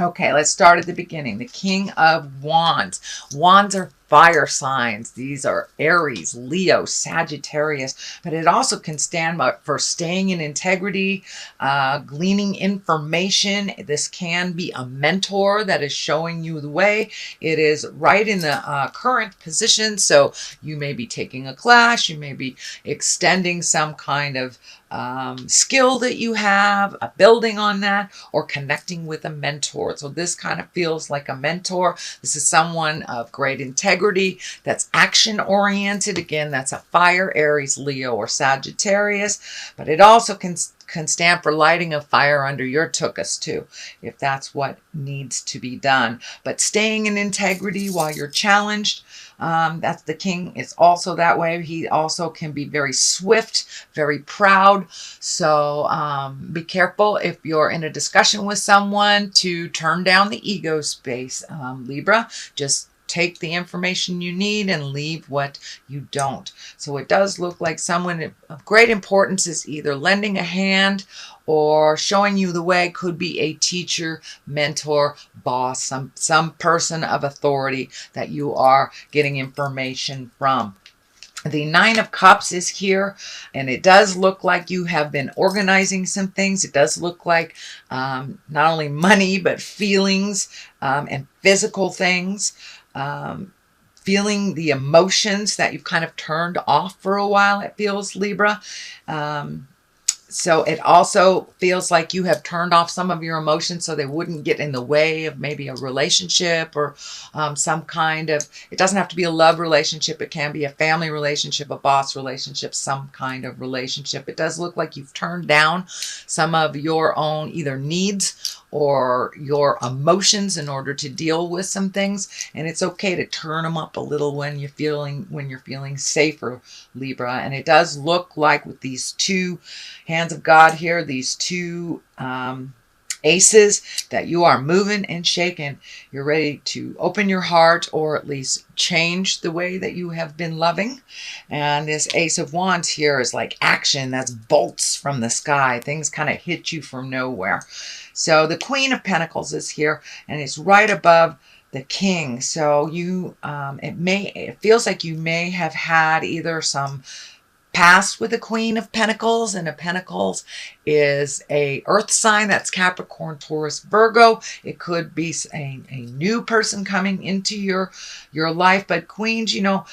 Okay, let's start at the beginning. The King of Wands. Wands are fire signs. These are Aries, Leo, Sagittarius, but it also can stand for staying in integrity, gleaning information. This can be a mentor that is showing you the way. It is right in the current position, so you may be taking a class, you may be extending some kind of skill that you have, building on that, or connecting with a mentor. So this kind of feels like a mentor. This is someone of great integrity that's action oriented. Again, that's a fire, Aries, Leo, or Sagittarius, but it also can stand for lighting a fire under your tuchus too, if that's what needs to be done. But staying in integrity while you're challenged, that's the king is also that way. He also can be very swift, very proud. So be careful if you're in a discussion with someone to turn down the ego space, Libra. Just take the information you need and leave what you don't. So it does look like someone of great importance is either lending a hand or showing you the way. Could be a teacher, mentor, boss, some person of authority that you are getting information from. The Nine of Cups is here, and it does look like you have been organizing some things. It does look like not only money, but feelings and physical things. Feeling the emotions that you've kind of turned off for a while, it feels, Libra. So it also feels like you have turned off some of your emotions so they wouldn't get in the way of maybe a relationship or some kind of, it doesn't have to be a love relationship. It can be a family relationship, a boss relationship, some kind of relationship. It does look like you've turned down some of your own either needs or your emotions in order to deal with some things, and it's okay to turn them up a little when you're feeling safer, Libra. And it does look like with these two hands of God here, these two aces, that you are moving and shaking. You're ready to open your heart or at least change the way that you have been loving. And this Ace of Wands here is like action. That's bolts from the sky. Things kind of hit you from nowhere. So the Queen of Pentacles is here, and it's right above the King. So you, it feels like you may have had either some past with the Queen of Pentacles, and a Pentacles is a earth sign. That's Capricorn, Taurus, Virgo. It could be a new person coming into your life. But queens, you know,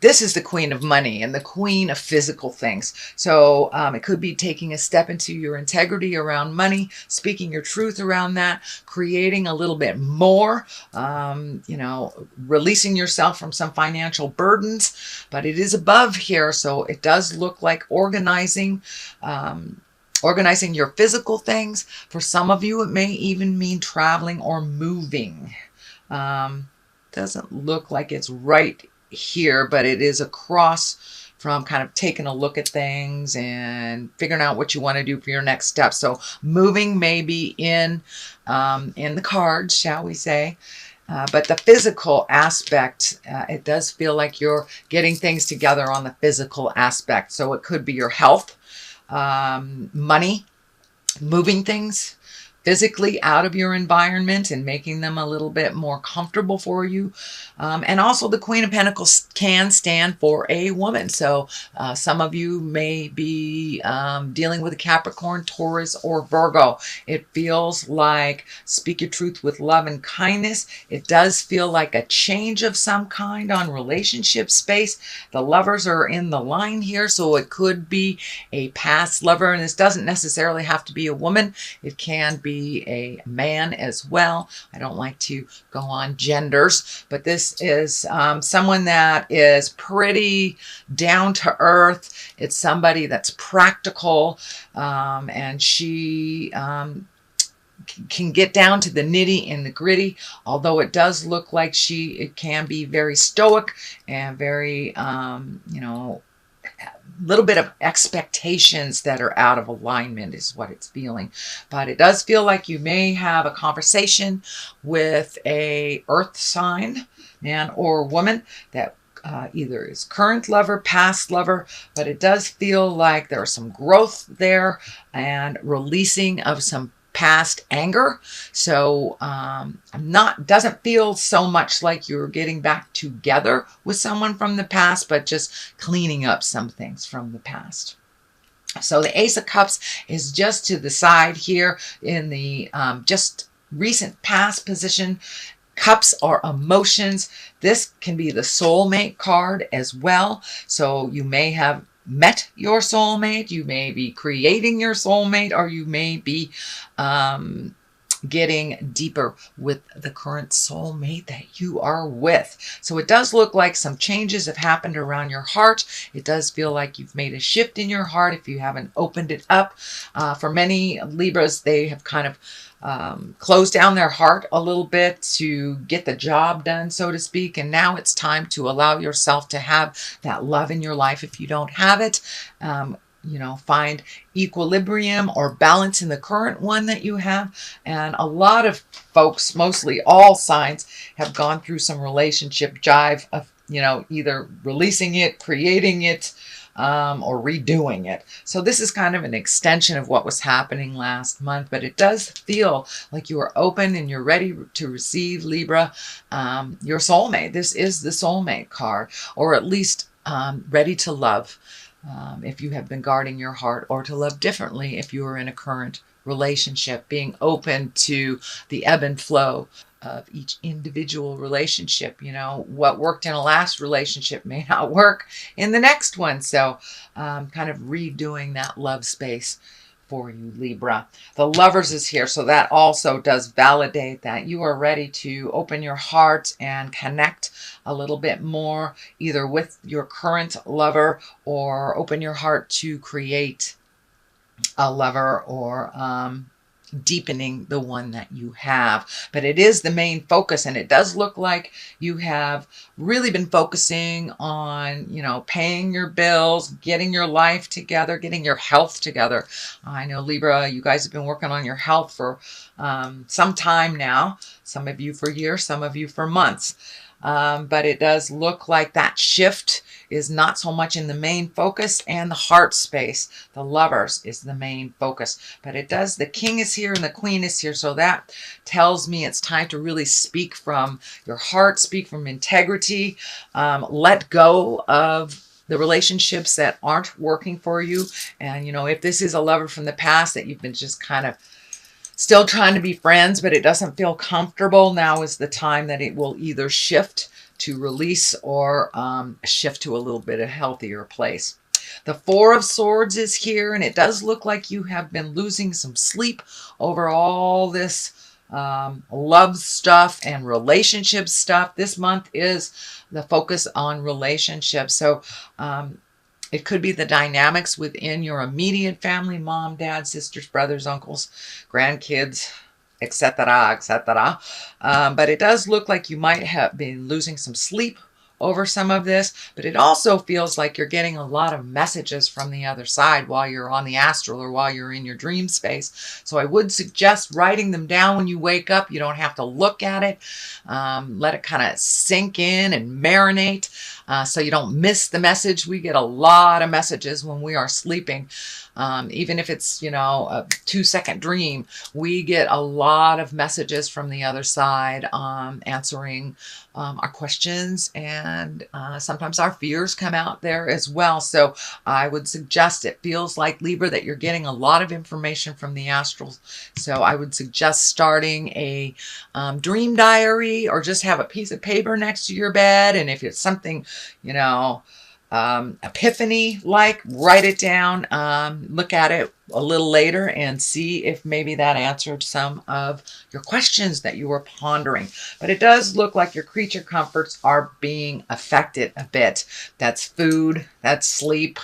this is the queen of money and the queen of physical things. So it could be taking a step into your integrity around money, speaking your truth around that, creating a little bit more, you know, releasing yourself from some financial burdens. But it is above here, so it does look like organizing your physical things. For some of you, it may even mean traveling or moving. Doesn't look like it's right here, but it is across from kind of taking a look at things and figuring out what you want to do for your next step. So moving may be in the cards, shall we say. But the physical aspect, it does feel like you're getting things together on the physical aspect. So it could be your health, money, moving things physically out of your environment and making them a little bit more comfortable for you. And also the Queen of Pentacles can stand for a woman. So some of you may be dealing with a Capricorn, Taurus, or Virgo. It feels like speak your truth with love and kindness. It does feel like a change of some kind on relationship space. The lovers are in the line here, so it could be a past lover. And this doesn't necessarily have to be a woman. It can be a man as well. I don't like to go on genders, but this is someone that is pretty down to earth. It's somebody that's practical, and she can get down to the nitty and the gritty, although it does look like it can be very stoic and very, you know, little bit of expectations that are out of alignment is what it's feeling. But it does feel like you may have a conversation with a earth sign, man or woman, that either is current lover, past lover, but it does feel like there's some growth there and releasing of some past anger. So doesn't feel so much like you're getting back together with someone from the past, but just cleaning up some things from the past. So the Ace of Cups is just to the side here in the just recent past position. Cups are emotions. This can be the soulmate card as well. So you may have met your soulmate, you may be creating your soulmate, or you may be getting deeper with the current soulmate that you are with. So it does look like some changes have happened around your heart. It does feel like you've made a shift in your heart if you haven't opened it up. For many Libras, they have kind of closed down their heart a little bit to get the job done, so to speak. And now it's time to allow yourself to have that love in your life if you don't have it. Find equilibrium or balance in the current one that you have. And a lot of folks, mostly all signs, have gone through some relationship jive of, either releasing it, creating it, or redoing it. So this is kind of an extension of what was happening last month, but it does feel like you are open and you're ready to receive, Libra, your soulmate. This is the soulmate card, or at least ready to love. If you have been guarding your heart, or to love differently if you are in a current relationship, being open to the ebb and flow of each individual relationship. What worked in a last relationship may not work in the next one. So kind of redoing that love space for you, Libra. The Lovers is here, so that also does validate that you are ready to open your heart and connect a little bit more, either with your current lover, or open your heart to create a lover, or deepening the one that you have. But it is the main focus, and it does look like you have really been focusing on, paying your bills, getting your life together, getting your health together. I know, Libra, you guys have been working on your health for some time now. Some of you for years, some of you for months. But it does look like that shift is not so much in the main focus, and the heart space, the Lovers, is the main focus. But it does, the King is here and the Queen is here, so that tells me it's time to really speak from your heart, speak from integrity, let go of the relationships that aren't working for you. And, if this is a lover from the past that you've been just kind of still trying to be friends, but it doesn't feel comfortable, now is the time that it will either shift to release, or shift to a little bit of healthier place. The Four of Swords is here, and it does look like you have been losing some sleep over all this love stuff and relationship stuff. This month is the focus on relationships. So it could be the dynamics within your immediate family, mom, dad, sisters, brothers, uncles, grandkids, etc., etc. But it does look like you might have been losing some sleep over some of this, but it also feels like you're getting a lot of messages from the other side while you're on the astral, or while you're in your dream space. So I would suggest writing them down when you wake up. You don't have to look at it. Let it kind of sink in and marinate, so you don't miss the message. We get a lot of messages when we are sleeping. Even if it's, a 2-second dream, we get a lot of messages from the other side, answering our questions, and sometimes our fears come out there as well. So I would suggest, it feels like, Libra, that you're getting a lot of information from the astral. So I would suggest starting a dream diary, or just have a piece of paper next to your bed. And if it's something, epiphany, like, write it down, look at it a little later, and see if maybe that answered some of your questions that you were pondering. But it does look like your creature comforts are being affected a bit. That's food, that's sleep,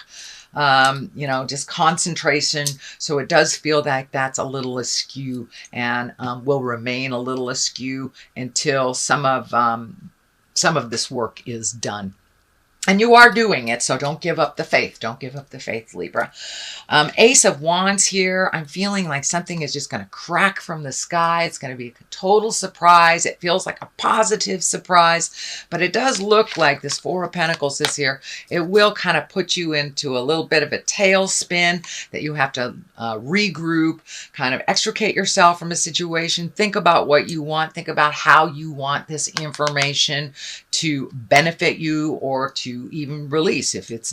just concentration. So it does feel like that's a little askew, and will remain a little askew until some of this work is done. And you are doing it, so don't give up the faith. Don't give up the faith, Libra. Ace of Wands here. I'm feeling like something is just going to crack from the sky. It's going to be a total surprise. It feels like a positive surprise, but it does look like this Four of Pentacles is here. It will kind of put you into a little bit of a tailspin that you have to regroup, kind of extricate yourself from a situation. Think about what you want. Think about how you want this information to benefit you or to even release if it's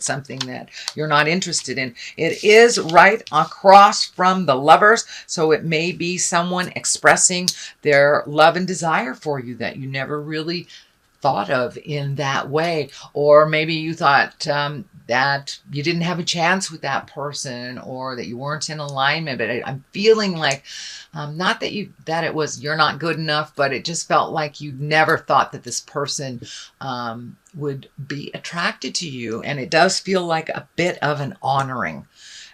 something that you're not interested in. It is right across from the Lovers, so it may be someone expressing their love and desire for you that you never really thought of in that way, or maybe you thought that you didn't have a chance with that person, or that you weren't in alignment. But I'm feeling like not that you're not good enough, but it just felt like you never thought that this person would be attracted to you, and it does feel like a bit of an honoring.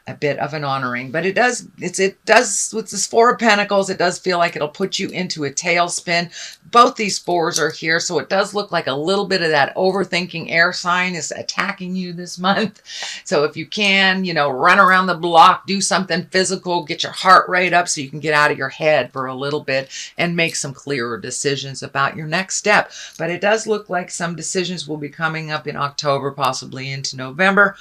But it does with this Four of Pentacles, it does feel like it'll put you into a tailspin. Both these fours are here, so it does look like a little bit of that overthinking air sign is attacking you this month. So if you can, run around the block, do something physical, get your heart rate up so you can get out of your head for a little bit and make some clearer decisions about your next step. But it does look like some decisions will be coming up in October, possibly into November.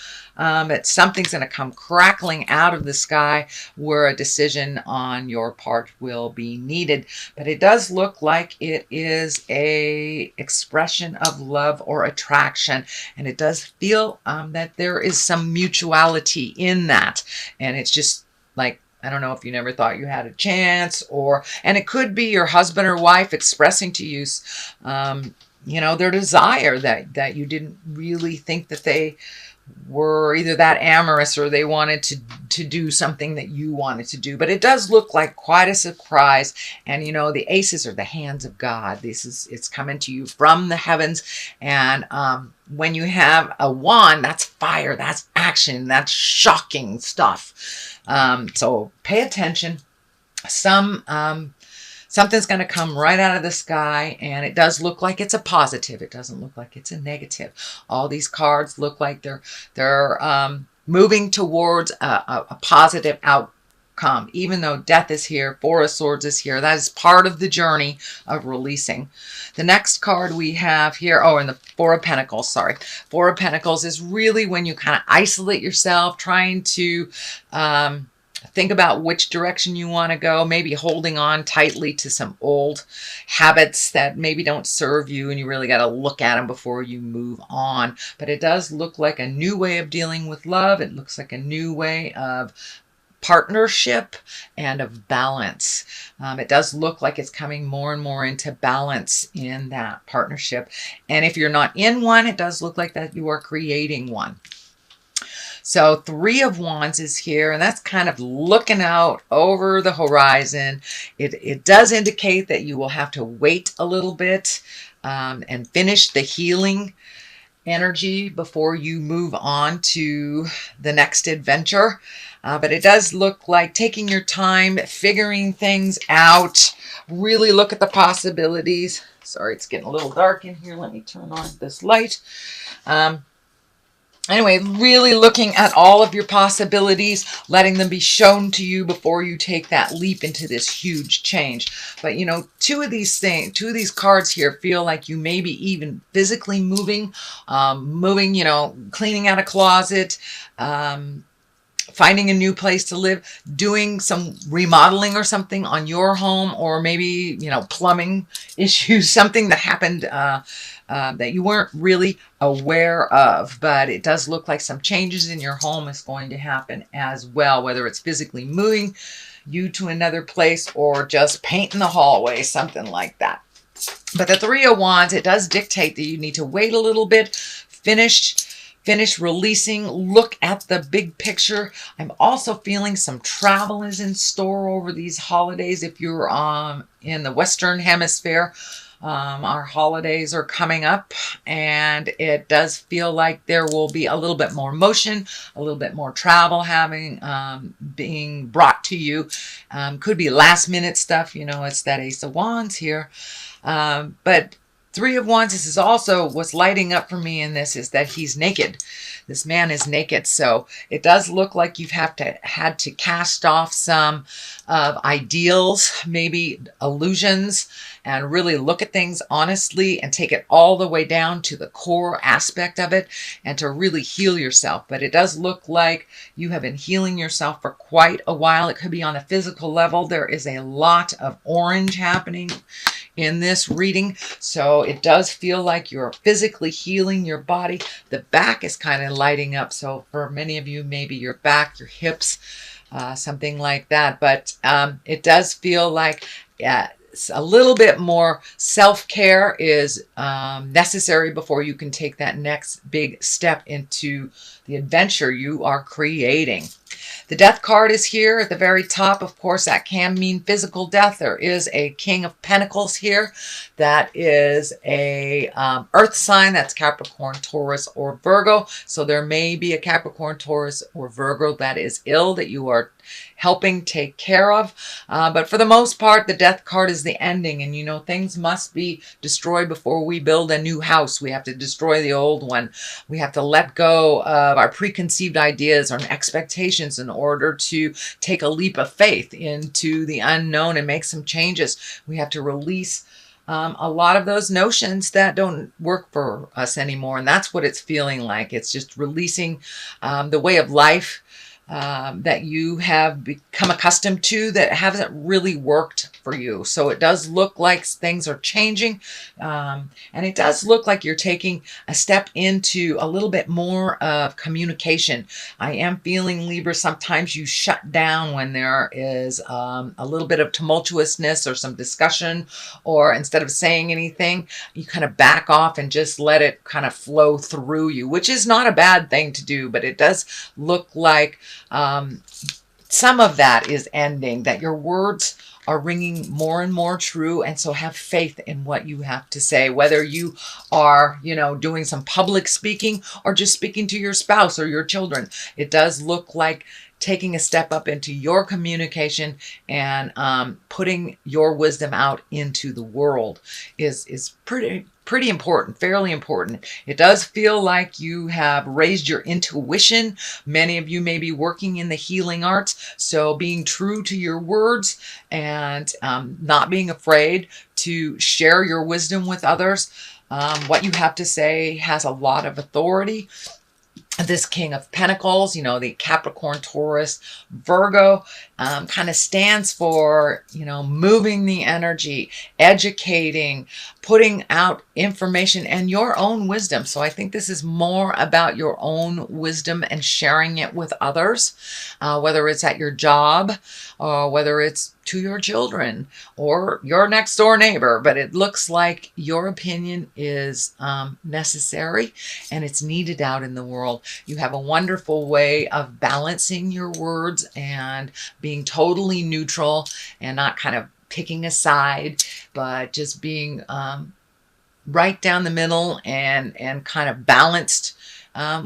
Something's going to come crackling out of the sky where a decision on your part will be needed. But it does look like it is a expression of love or attraction, and it does feel that there is some mutuality in that. And it's just like, I don't know if you never thought you had a chance, and it could be your husband or wife expressing to you their desire that you didn't really think that they were either that amorous or they wanted to do something that you wanted to do. But it does look like quite a surprise. And the aces are the hands of God. It's coming to you from the heavens. And when you have a wand, that's fire, that's action, that's shocking stuff. So pay attention. Something's going to come right out of the sky, and it does look like it's a positive. It doesn't look like it's a negative. All these cards look like they're moving towards a positive outcome. Even though death is here, Four of Swords is here. That is part of the journey of releasing. The next card we have here, and the Four of Pentacles, sorry. Four of Pentacles is really when you kind of isolate yourself, trying to think about which direction you want to go, maybe holding on tightly to some old habits that maybe don't serve you, and you really got to look at them before you move on. But it does look like a new way of dealing with love. It looks like a new way of partnership and of balance. It does look like it's coming more and more into balance in that partnership. And if you're not in one, it does look like that you are creating one. So Three of Wands is here, and that's kind of looking out over the horizon. It does indicate that you will have to wait a little bit and finish the healing energy before you move on to the next adventure. But it does look like taking your time, figuring things out, really look at the possibilities. Sorry, it's getting a little dark in here. Let me turn on this light. Anyway, really looking at all of your possibilities, letting them be shown to you before you take that leap into this huge change. But, two of these cards here feel like you may be even physically moving, cleaning out a closet, finding a new place to live, doing some remodeling or something on your home, or maybe, plumbing issues, something that happened that you weren't really aware of. But it does look like some changes in your home is going to happen as well, whether it's physically moving you to another place or just painting the hallway, something like that. But the Three of Wands, it does dictate that you need to wait a little bit, finish releasing, look at the big picture. I'm also feeling some travel is in store over these holidays. If you're in the Western Hemisphere, our holidays are coming up, and it does feel like there will be a little bit more motion, a little bit more travel being brought to you. Could be last minute stuff. It's that Ace of Wands here. But Three of Wands, this is also what's lighting up for me in this is that he's naked. This man is naked. So it does look like you've had to cast off some ideals, maybe illusions, and really look at things honestly and take it all the way down to the core aspect of it and to really heal yourself. But it does look like you have been healing yourself for quite a while. It could be on a physical level. There is a lot of orange happening in this reading. So it does feel like you're physically healing your body. The back is kind of lighting up. So for many of you, maybe your back, your hips, something like that. But it does feel like a little bit more self-care is necessary before you can take that next big step into the adventure you are creating. The death card is here at the very top. Of course, that can mean physical death. There is a King of Pentacles here. That is a earth sign. That's Capricorn, Taurus, or Virgo. So there may be a Capricorn, Taurus, or Virgo that is ill that you are helping take care of. But for the most part, the death card is the ending. And, you know, things must be destroyed before we build a new house. We have to destroy the old one. We have to let go of our preconceived ideas or expectations in order to take a leap of faith into the unknown and make some changes. We have to release a lot of those notions that don't work for us anymore. And that's what it's feeling like. It's just releasing the way of life that you have become accustomed to that hasn't really worked for you. So it does look like things are changing. And it does look like you're taking a step into a little bit more of communication. I am feeling, Libra, sometimes you shut down when there is a little bit of tumultuousness or some discussion, or instead of saying anything, you kind of back off and just let it kind of flow through you, which is not a bad thing to do, but it does look like some of that is ending, that your words are ringing more and more true. And so have faith in what you have to say, whether you are, you know, doing some public speaking or just speaking to your spouse or your children. It does look like taking a step up into your communication and putting your wisdom out into the world is pretty important, fairly important. It does feel like you have raised your intuition. Many of you may be working in the healing arts, so being true to your words and not being afraid to share your wisdom with others. What you have to say has a lot of authority. This King of Pentacles, you know, the Capricorn, Taurus, Virgo, kind of stands for, you know, moving the energy, educating, putting out information and your own wisdom. So I think this is more about your own wisdom and sharing it with others, whether it's at your job or whether it's to your children or your next door neighbor. But it looks like your opinion is necessary and it's needed out in the world. You have a wonderful way of balancing your words and being totally neutral and not kind of picking a side, but just being right down the middle and kind of balanced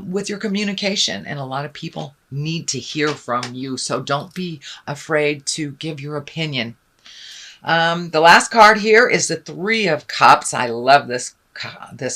with your communication. And a lot of people need to hear from you, so don't be afraid to give your opinion. The last card here is the Three of Cups. I love this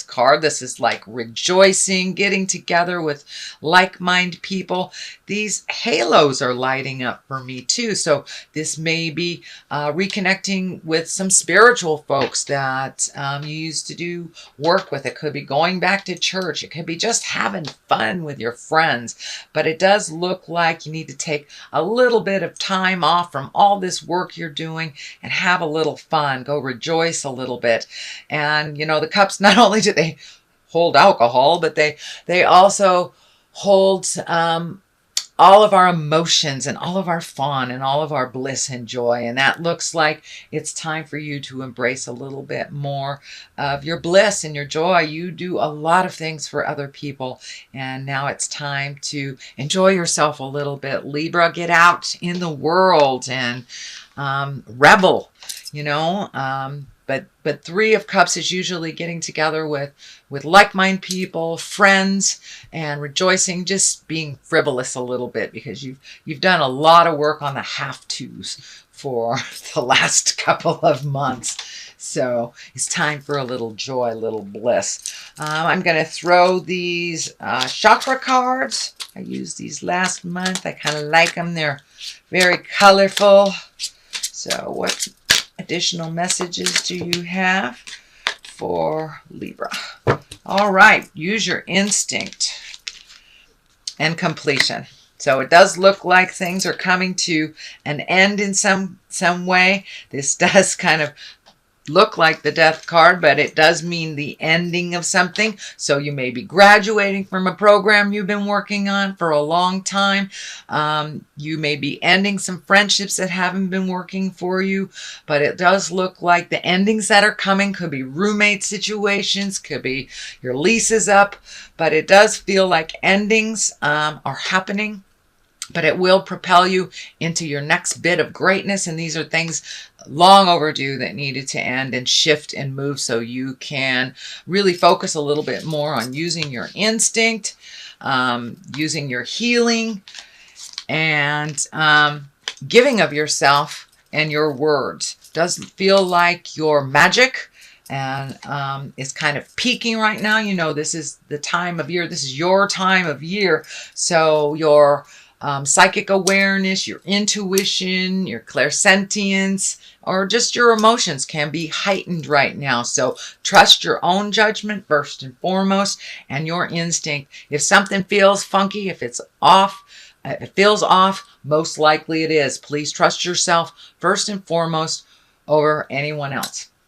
card. This is like rejoicing, getting together with like-minded people. These halos are lighting up for me too. So this may be reconnecting with some spiritual folks that you used to do work with. It could be going back to church. It could be just having fun with your friends. But it does look like you need to take a little bit of time off from all this work you're doing and have a little fun. Go rejoice a little bit. And, you know, the cups, not only do they hold alcohol, but they also hold all of our emotions and all of our fun and all of our bliss and joy. And that looks like it's time for you to embrace a little bit more of your bliss and your joy. You do a lot of things for other people, and now it's time to enjoy yourself a little bit. Libra, get out in the world and revel, you know. But Three of Cups is usually getting together with like-minded people, friends, and rejoicing, just being frivolous a little bit because you've done a lot of work on the have-tos for the last couple of months. So it's time for a little joy, a little bliss. I'm going to throw these chakra cards. I used these last month. I kind of like them. They're very colorful. So what additional messages do you have for Libra? All right, use your instinct and completion. So it does look like things are coming to an end in some way. This does kind of look like the death card, but it does mean the ending of something. So you may be graduating from a program you've been working on for a long time. You may be ending some friendships that haven't been working for you, but it does look like the endings that are coming could be roommate situations, could be your lease is up, but it does feel like endings are happening. But it will propel you into your next bit of greatness. And these are things long overdue that needed to end and shift and move, so you can really focus a little bit more on using your instinct, using your healing, and giving of yourself and your words. Does feel like your magic and is kind of peaking right now. You know, this is the time of year. This is your time of year. So your psychic awareness, your intuition, your clairsentience, or just your emotions can be heightened right now. So trust your own judgment first and foremost, and your instinct. If something feels funky, if it's off, if it feels off, most likely it is. Please trust yourself first and foremost over anyone else.